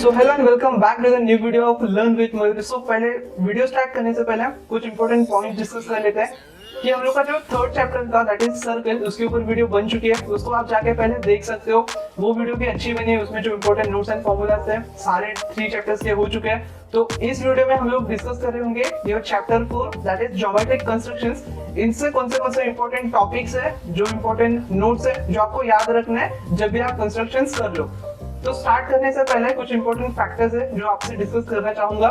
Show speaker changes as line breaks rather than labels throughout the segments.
So hello and welcome back to the new video of learn with Mayur. So पहले video start करने से पहले कुछ इंपॉर्टेंट पॉइंट डिस्कस कर लेते हैं कि हम लोग का जो थर्ड चैप्टर था दैट इज सर्कल, उसके ऊपर वीडियो बन चुकी है, उसको आप जाके पहले देख सकते हो। वो वीडियो भी अच्छी बनी है, उसमें जो इंपॉर्टेंट नोट्स एंड फॉर्मूलाज थे सारे 3 चैप्टर्स के हो चुके हैं। तो इस वीडियो में हम लोग डिस्कस कर रहे होंगे your chapter 4 that is geometric constructions. इनसे कौन से इंपॉर्टेंट टॉपिक्स है, जो इंपॉर्टेंट नोट्स है जो आपको याद रखना है जब भी आप कंस्ट्रक्शंस कर लो। तो स्टार्ट करने से पहले कुछ इंपॉर्टेंट फैक्टर्स है जो आपसे डिस्कस करना चाहूंगा।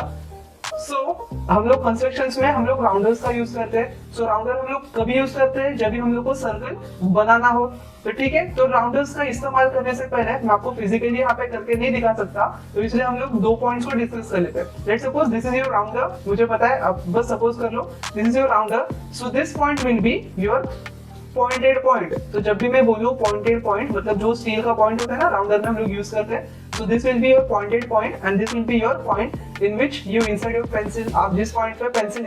हम लोग कंस्ट्रक्शंस में हम लोग राउंडर्स का यूज करते हैं। राउंडर हम लोग कभी यूज करते हैं जब भी हम लोग को सर्कल बनाना हो, तो ठीक है। तो राउंडर्स का इस्तेमाल करने से पहले मैं आपको फिजिकली यहाँ पे करके नहीं दिखा सकता, तो इसलिए हम लोग 2 पॉइंट्स को डिस्कस कर लेते हैं। Let's suppose this is your rounder, मुझे पता है, अब बस सपोज कर लो this is your rounder. So this point will be your pointed point. तो जब भी मैं बोलूं पॉइंटेड पॉइंट, मतलब जो स्टील का पॉइंट होता है ना राउंडर में हम लोग यूज करते हैं। So this will be your pointed point and this will be your point in which you insert your pencil। आप जिस पॉइंट पे पेंसिल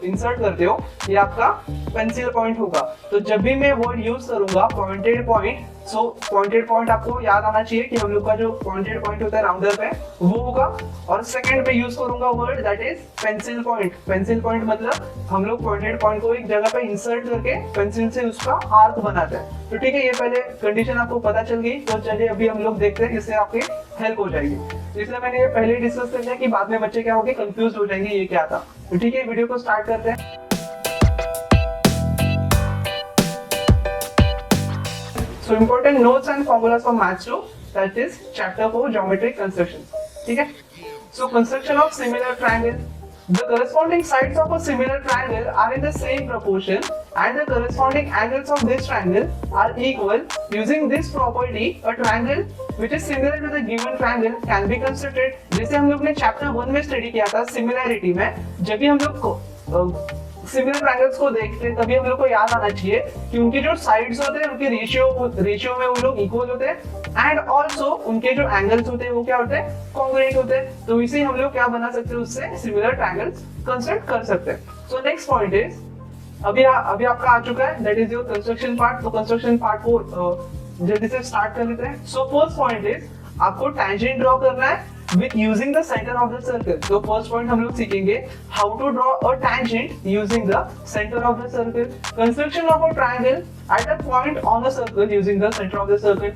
इंसर्ट करते हो ये आपका पेंसिल पॉइंट होगा। तो जब भी मैं वर्ड यूज करूंगा पॉइंटेड पॉइंट, सो पॉइंटेड पॉइंट आपको याद आना चाहिए कि हम लोग का जो पॉइंटेड पॉइंट होता है राउंडर पे वो होगा। और सेकंड पे यूज करूंगा word that is pencil point. Pencil point मतलब हम लोग पॉइंटेड पॉइंट को एक जगह पे इंसर्ट करके पेंसिल से उसका आर्क बनाते हैं। तो ठीक है, ये पहले कंडीशन आपको पता चल गई। तो चलिए अभी हम लोग देखते हैं, इससे आपकी हेल्प हो जाएगी। इसलिए मैंने ये पहले डिस्कस कर लिया कि बाद में बच्चे क्या होंगे, कंफ्यूज हो जाएंगे ये क्या था। तो ठीक है, वीडियो को स्टार्ट करते हैं। So important notes and formulas for maths 2, that is chapter 4 geometric constructions. ठीक है? So construction of similar triangle. The corresponding sides of a similar triangle are in the same proportion and the corresponding angles of this triangle are equal. Using this property, a triangle which is similar to the given triangle can be constructed. जैसे हम लोग ने chapter 1 में study किया था similarity में, जब भी हम लोग सिमिलर ट्रायंगल्स को देखते हैं तभी हम लोग को याद आना चाहिए कि उनके जो साइड्स होते हैं उनके रेशियो में वो लोग इक्वल होते हैं एंड ऑल्सो उनके जो एंगल्स होते हैं वो क्या होते हैं, कॉन्ग्रुएंट होते हैं। तो इसे हम लोग क्या बना सकते हैं, उससे सिमिलर ट्रायंगल्स कंस्ट्रक्ट कर सकते हैं। सो नेक्स्ट पॉइंट इज अभी आपका आ चुका है that is your construction part. तो कंस्ट्रक्शन पार्ट को जल्दी से स्टार्ट कर लेते हैं। सो फर्स्ट पॉइंट इज आपको टेंजेंट ड्रॉ करना है with using the center of the circle। तो फर्स्ट पॉइंट हम लोग सीखेंगे how to draw a tangent using the center of the circle। Construction of a triangle at a point on a circle using the center of the circle।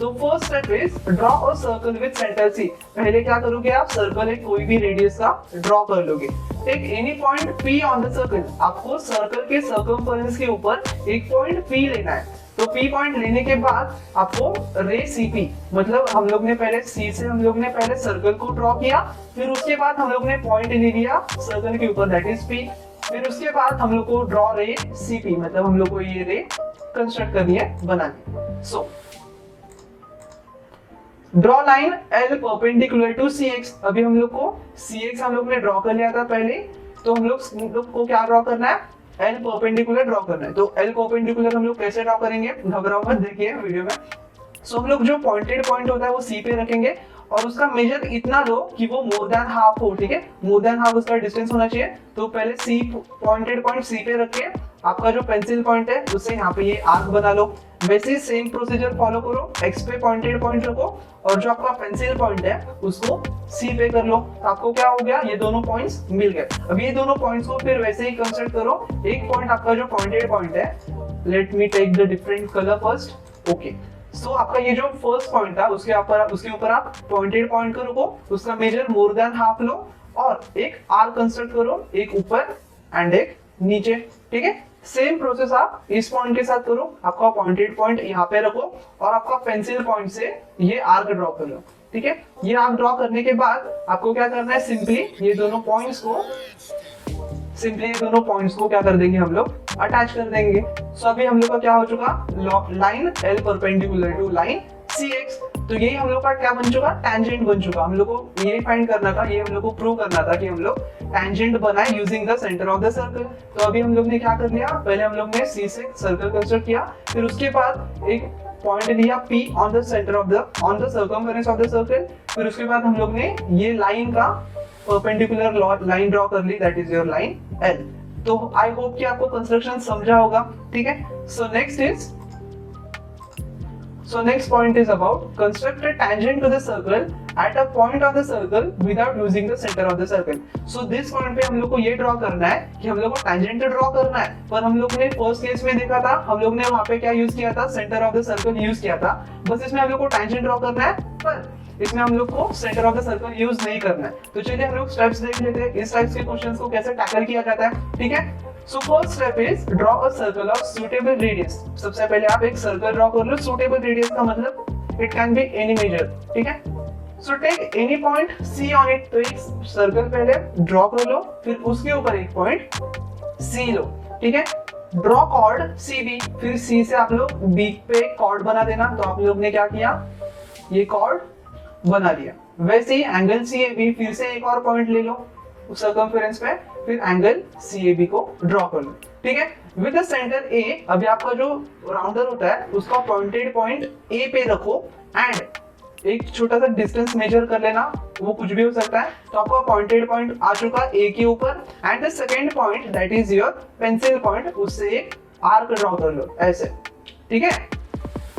तो first step is draw a circle with center C। पहले क्या करोगे आप, circle एक कोई भी radius का draw कर लोगे। Take any point P on the circle। आपको सर्कल के सर्कमफरेंस के ऊपर एक पॉइंट P लेना है। तो P पॉइंट लेने के बाद आपको रे CP, मतलब हम लोग ने पहले C से हम लोग ने पहले सर्कल को ड्रॉ किया, फिर उसके बाद हम लोग ने पॉइंट ले लिया सर्कल के ऊपर दैट इज P। फिर उसके बाद हम लोग को ड्रॉ रे CP, मतलब हम लोग को ये रे कंस्ट्रक्ट करनी है, बनानी। So draw line L perpendicular to CX। अभी हम लोग को CX हम लोग ने ड्रॉ कर लिया था पहले, तो हम लोग को क्या ड्रॉ करना है, L परपेंडिकुलर ड्रॉ करना है। तो L परपेंडिकुलर हम लोग कैसे ड्रॉ करेंगे, घबराओ मत, देखिए वीडियो में। सो हम लोग जो पॉइंटेड पॉइंट होता है वो C पे रखेंगे और उसका मेजर इतना लो कि वो मोर देन हाफ हो। ठीक है, मोर देन हाफ उसका डिस्टेंस होना चाहिए। तो पहले C पॉइंटेड पॉइंट C पे रख के आपका जो पेंसिल पॉइंट है उससे यहाँ पे ये आर्क बना लो। वैसे सेम प्रोसीजर फॉलो करो, X पे पॉइंटेड पॉइंट रखो और जो आपका पेंसिल पॉइंट है उसको C पे कर लो। तो आपको क्या हो गया, ये दोनों पॉइंट्स मिल गए। अब ये दोनों पॉइंट्स को फिर वैसे ही कंस्ट्रक्ट करो। एक पॉइंट आपका जो पॉइंटेड पॉइंट है, let me take the different colour first. Okay, so आपका ये जो फर्स्ट पॉइंट था उसके ऊपर आप पॉइंटेड पॉइंट को रखो, उसका मेजर मोर देन हाफ लो और एक आर्क कंस्ट्रक्ट करो, एक ऊपर एंड एक नीचे। ठीक है, सेम प्रोसेस आप इस पॉइंट के साथ करो। आपका पॉइंटेड पॉइंट यहाँ पे रखो और आपका पेंसिल पॉइंट से ये आर्क ड्रॉ कर लो। ठीक है, ये आर्क ड्रॉ करने के बाद आपको क्या करना है, सिंपली ये दोनों पॉइंट्स को क्या कर देंगे, हम लोग अटैच कर देंगे। सो अभी हम लोग का क्या हो चुका, line L perpendicular to line CX। तो यही हम लोग का क्या बन चुका, टेंजेंट बन चुका। हम लोग को ये फाइंड करना था, ये हम लोग को प्रूव करना था कि हम लोग टेंजेंट बनाए using the centre of the circle. तो अभी हम लोग ने क्या कर लिया, पहले हम लोग ने C से सर्कल कंस्ट्रक्ट किया, फिर उसके बाद एक पॉइंट लिया P on the circumference of the circle. फिर उसके बाद हम लोग ने ये लाइन का परपेंडिकुलर लाइन ड्रॉ कर ली that is your line L। तो आई होप कि आपको कंस्ट्रक्शन समझा होगा। ठीक है, so next is So next point is about construct a tangent to the circle at a point of the circle without using the center of the circle. So this point पे हम लोग को ये draw करना है कि हम लोग को tangent ड्रॉ करना है, पर हम लोग ने फर्स्ट केस में देखा था, हम लोग ने वहाँ पे क्या यूज किया था, centre of the circle use किया था। बस इसमें हम लोग को tangent ड्रॉ करना है, पर इसमें हम लोग को centre of the circle use नहीं करना है। तो चलिए हम लोग स्टेप्स देख लेते हैं इस टाइप्स के क्वेश्चंस को कैसे टैकल किया जाता है, ठीक है। So first step is draw a circle of suitable radius. सबसे पहले आप एक सर्कल ड्रॉ कर लो। suitable radius का मतलब it can be any measure, ठीक है। So take any point C on it. तो एक सर्कल पहले ड्रॉ कर लो, फिर उसके ऊपर एक पॉइंट C लो, ठीक है। ड्रॉ कॉर्ड CB, फिर C से आप लोग B पे कॉर्ड बना देना। तो आप लोग ने क्या किया, ये कॉर्ड बना दिया। वैसे ही एंगल CAB, फिर से एक और पॉइंट ले लो सर्कमफेरेंस पे, फिर एंगल CAB को ड्रॉ कर लो, ठीक है। विद द सेंटर A, अभी आपका जो राउंडर होता है उसका पॉइंटेड पॉइंट A पे रखो एंड एक छोटा सा डिस्टेंस मेजर कर लेना, वो कुछ भी हो सकता है। तो आपका पॉइंटेड पॉइंट आ चुका A के ऊपर and the second point that is your pencil point, उससे एक आर्क ड्रॉ कर लो ऐसे, ठीक है।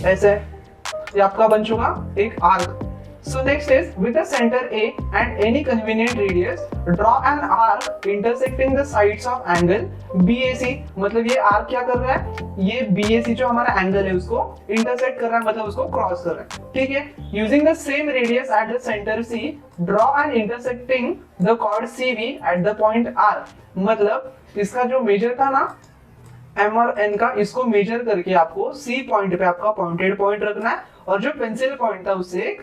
ऐसे ये आपका बन चुका एक arc. So next is with the center A and any convenient radius, draw an arc intersecting the sides of angle BAC। मतलब ये arc क्या कर रहा है, ये BAC जो हमारा एंगल है उसको इंटरसेक्ट कर रहा है, मतलब उसको क्रॉस कर रहा है, ठीक है। Using the same radius at the center C, draw an intersecting the chord CV at the point R। मतलब इसका जो मेजर था ना M और N का, इसको मेजर करके आपको C पॉइंट पे आपका पॉइंटेड पॉइंट रखना है और जो पेंसिल पॉइंट था उससे एक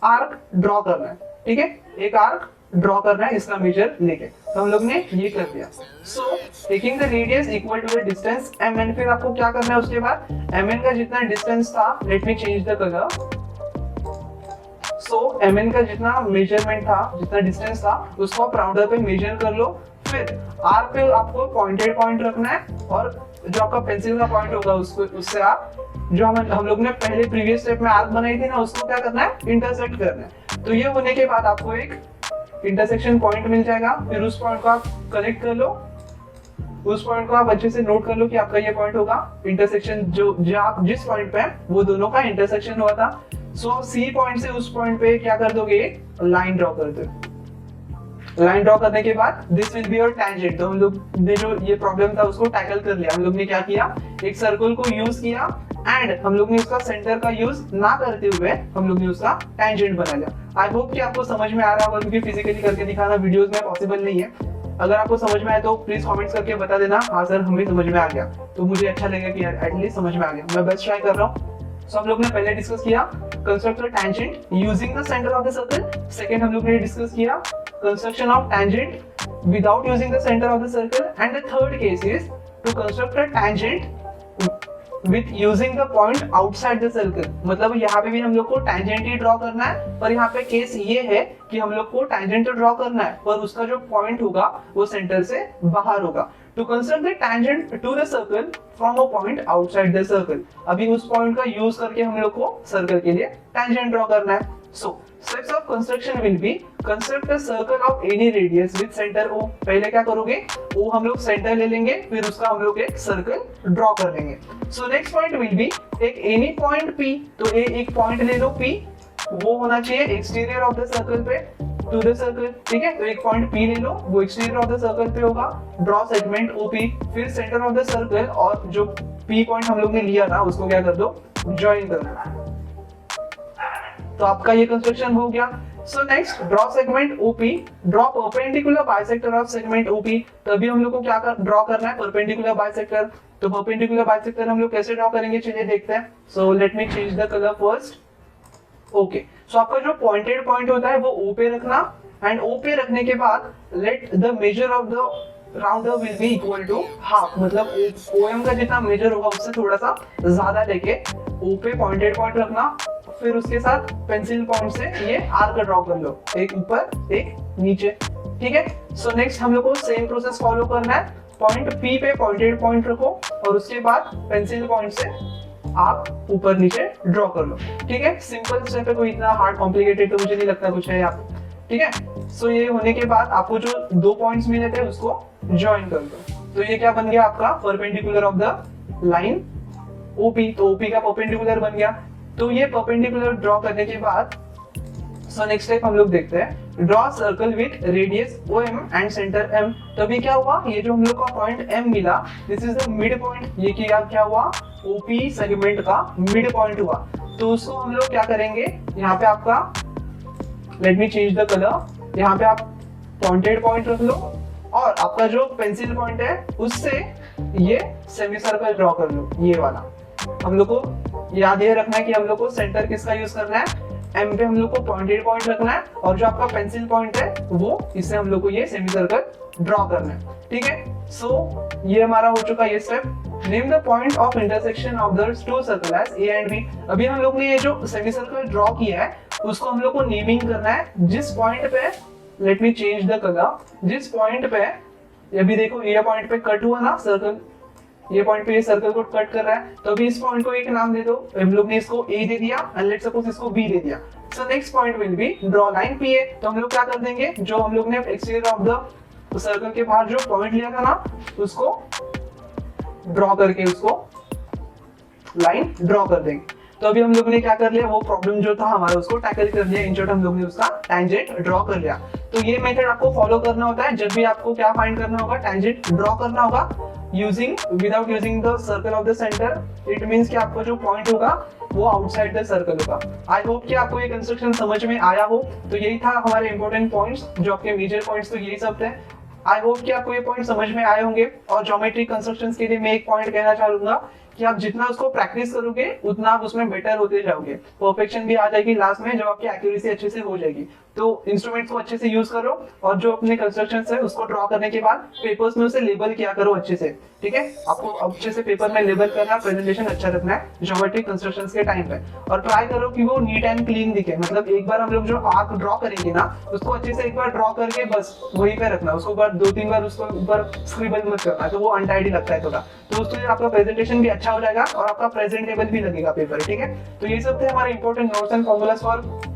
आर्क ड्रॉ करना है, ठीक है। एक आर्क ड्रॉ करना है इसका मेजर लेके। तो हम लोग ने ये कर दिया। So taking the radius equal to the distance mn, फिर आपको क्या करना है उसके बाद, mn का जितना डिस्टेंस था, late me change the colour. So mn का जितना मेजरमेंट था, जितना डिस्टेंस था, उसको आप राउंडर पे मेजर कर लो। फिर r पे आपको पॉइंटेड पॉइंट रखना है और जो आपका पेंसिल का पॉइंट होगा उसको, उससे आप जो हम लोग ने पहले प्रीवियस स्टेप में आर्क बनाई थी ना, उसको क्या करना है, इंटरसेक्ट करना है। तो ये होने के बाद आपको एक इंटरसेक्शन पॉइंट मिल जाएगा। फिर उस पॉइंट को आप कनेक्ट कर लो, उस पॉइंट को आप अच्छे से नोट कर लो कि आपका ये पॉइंट होगा इंटरसेक्शन, जो आप जिस पॉइंट पे हैं वो दोनों का इंटरसेक्शन हुआ था। सो सी पॉइंट से उस पॉइंट पे क्या कर दोगे, लाइन ड्रॉ कर दो। लाइन ड्रॉ करने के बाद this will be your tangent. तो हम लोग ने जो ये प्रॉब्लम था उसको टैकल कर लिया। हम लोग ने क्या किया, एक सर्कल को यूज किया एंड हम लोग ने उसका सेंटर का यूज ना करते हुए हम लोग ने उसका टैंजेंट बना लिया। आई होप कि आपको समझ में आ रहा होगा, क्योंकि फिजिकली करके दिखाना वीडियोस में पॉसिबल नहीं है। अगर आपको समझ में आए तो प्लीज कमेंट्स करके बता देना, हाँ सर हमें समझ में आ गया, तो मुझे अच्छा लगेगा कि यार एटलीस्ट समझ में आ गया। मैं बेस्ट ट्राई कर रहा हूँ। सो हम लोग ने पहले डिस्कस किया construct a tangent using the centre of the circle. Second हम लोग ने डिस्कस किया construction of tangent without using the centre of the circle and the third case is to construct a tangent with using the point outside the circle. मतलब यहाँ पे भी हम लोग को टैंजेंट ही ड्रॉ करना है, पर यहाँ पे केस ये है कि हम लोग को टैंजेंट तो ड्रॉ करना है पर उसका जो पॉइंट होगा वो सेंटर से बाहर होगा। To construct the tangent to the circle from a point outside the circle. अभी उस पॉइंट का यूज करके हम लोग को सर्कल के लिए टैंजेंट ड्रॉ करना है। सो steps of construction will be construct a circle of any radius with center O। पहले क्या करोगे, O हम लोग सेंटर ले लेंगे, फिर उसका हम लोग एक सर्कल ड्रॉ कर लेंगे। So next point will be take any point P। तो एक पॉइंट ले लो P, वो होना चाहिए एक्सटीरियर ऑफ द सर्कल पे टू द सर्कल, ठीक है। तो एक पॉइंट P ले लो, वो एक्सटीरियर ऑफ द सर्कल पे होगा। ड्रॉ सेगमेंट OP, फिर सेंटर ऑफ द सर्कल और जो P पॉइंट हम लोग ने लिया था उसको क्या कर दो, ज्वाइन कर दो। तो आपका ये कंस्ट्रक्शन हो गया। So next draw segment OP, draw perpendicular bisector of segment OP। तभी हम लोग को क्या ड्रॉ करना है, परपेंडिकुलर बाइसेक्टर। तो परपेंडिकुलर बाइसेक्टर हम लोग कैसे ड्रॉ करेंगे, चलिए देखते हैं। So let me change the colour first. Okay, so आपका जो पॉइंटेड पॉइंट होता है वो O पे रखना एंड O पे रखने के बाद let the measure of the rounder will be equal to half. मतलब OM का जितना मेजर होगा उससे थोड़ा सा ज्यादा लेके O पे पॉइंटेड पॉइंट रखना, फिर उसके साथ पेंसिल पॉइंट से ये आर्क ड्रॉ कर लो, एक ऊपर एक नीचे, ठीक है। सो नेक्स्ट हम लोग को सेम प्रोसेस फॉलो करना है। पॉइंट P पे पॉइंटेड पॉइंट रखो और उसके बाद पेंसिल पॉइंट से आप ऊपर नीचे ड्रॉ कर लो, ठीक है। सिंपल स्टेप है, कोई इतना हार्ड कॉम्प्लिकेटेड तो मुझे नहीं लगता कुछ है यहाँ, ठीक है। सो ये होने के बाद आपको जो दो पॉइंट्स मिले थे उसको ज्वाइन कर दो। तो ये क्या बन गया आपका perpendicular of the line OP। तो OP का परपेंडिकुलर बन गया। तो ये परपेंडिकुलर ड्रॉ करने के बाद सो नेक्स्ट स्टेप हम लोग देखते हैं, draw circle with radius OM and centre M। तो अभी क्या हुआ, ये जो हम लोग का पॉइंट M मिला, this is the mid point, ये क्या हुआ, OP सेगमेंट का मिड पॉइंट हुआ। तो उसको हम लोग क्या करेंगे, यहाँ पे आपका late me change the colour, यहाँ पे आप पॉइंटेड पॉइंट रख लो और आपका जो पेंसिल पॉइंट है उससे ये सेमी सर्कल ड्रॉ कर लो, ये वाला। हम लोग को याद ये रखना है कि हम लोग को सेंटर किसका यूज करना है, M पे हम लोग को पॉइंटेड पॉइंट रखना है और जो आपका पेंसिल पॉइंट है वो इससे हम लोग को ये सेमी सर्कल ड्रॉ करना है, ठीक है। सो ये हमारा हो चुका ये step. Name the point of intersection of the two circle as A and B। अभी हम लोग ने ये जो सेमी सर्कल ड्रॉ किया है उसको हम लोग को नेमिंग करना है। जिस पॉइंट पे, late me change the colour, जिस पॉइंट पे अभी देखो ये पॉइंट पे कट हुआ ना सर्कल, ये पॉइंट पे ये सर्कल को कट कर रहा है, तो अभी इस पॉइंट को एक नाम दे दो। हम लोग ने इसको A दे दिया एंड लेट्स सपोज इसको B दे दिया। So next point will B draw line PA। तो हम लोग क्या कर देंगे, जो हम लोग ने एक्सटीरियर ऑफ द सर्कल के बाहर जो पॉइंट लिया था ना उसको ड्रॉ करके उसको लाइन ड्रॉ कर देंगे। तो अभी हम लोग ने क्या कर लिया, वो प्रॉब्लम जो था हमारा उसको टैकल कर लिया, इन शॉर्ट हम लोग ने उसका टैंजेंट ड्रॉ कर लिया। तो ये मेथड आपको फॉलो करना होता है जब भी आपको क्या फाइंड करना होगा, टैंजेंट ड्रॉ करना होगा without using the circle of the centre. It means कि आपका जो पॉइंट होगा वो आउटसाइड द सर्कल होगा। आई होप कि आपको ये कंस्ट्रक्शन समझ में आया हो। तो यही था हमारे इंपॉर्टेंट पॉइंट्स, जो आपके मेजर पॉइंट्स तो यही सब थे। आई होप कि आपको ये पॉइंट समझ में आए होंगे। और ज्योमेट्रिक कंस्ट्रक्शंस के लिए मैं एक पॉइंट कहना चाहूंगा कि आप जितना उसको प्रैक्टिस करोगे उतना आप उसमें बेटर होते जाओगे, परफेक्शन भी आ जाएगी लास्ट में जब आपकी एक्यूरेसी अच्छे से हो जाएगी। तो इंस्ट्रूमेंट्स को अच्छे से यूज करो और जो अपने कंस्ट्रक्शंस है उसको ड्रॉ करने के बाद पेपर्स में उसे लेबल किया करो अच्छे से, ठीक है। आपको अच्छे से पेपर में लेबल करना, प्रेजेंटेशन अच्छा रखना है ज्योमेट्रिक कंस्ट्रक्शंस के टाइम पे। और ट्राई करो कि वो नीट एंड क्लीन दिखे, मतलब एक बार हम लोग जो आर्क ड्रॉ करेंगे ना उसको अच्छे से एक बार ड्रॉ करके बस वहीं पे रखना, उसको बार 2-3 बार उसको ऊपर स्क्रिबल मत करना, तो वो अनटाइडी लगता है थोड़ा। तो उससे आपका प्रेजेंटेशन भी अच्छा हो जाएगा और आपका प्रेजेंटेबल भी लगेगा पेपर, ठीक है। तो ये सब थे हमारे important notes and formulas for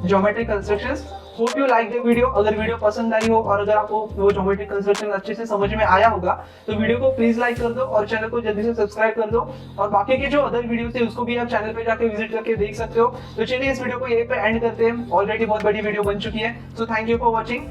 geometric constructions. Hope you like the video. अगर वीडियो पसंद आई हो और अगर आपको वो ज्योमेट्रिक कंस्ट्रक्शन अच्छे से समझ में आया होगा तो वीडियो को प्लीज लाइक कर दो और चैनल को जल्दी से सब्सक्राइब कर दो। और बाकी के जो अदर वीडियोस है उसको भी आप चैनल पे जाके विजिट करके देख सकते हो। तो चलिए इस वीडियो को यहीं पे एंड करते हैं, ऑलरेडी बहुत बड़ी वीडियो बन चुकी है। So thank you for watching.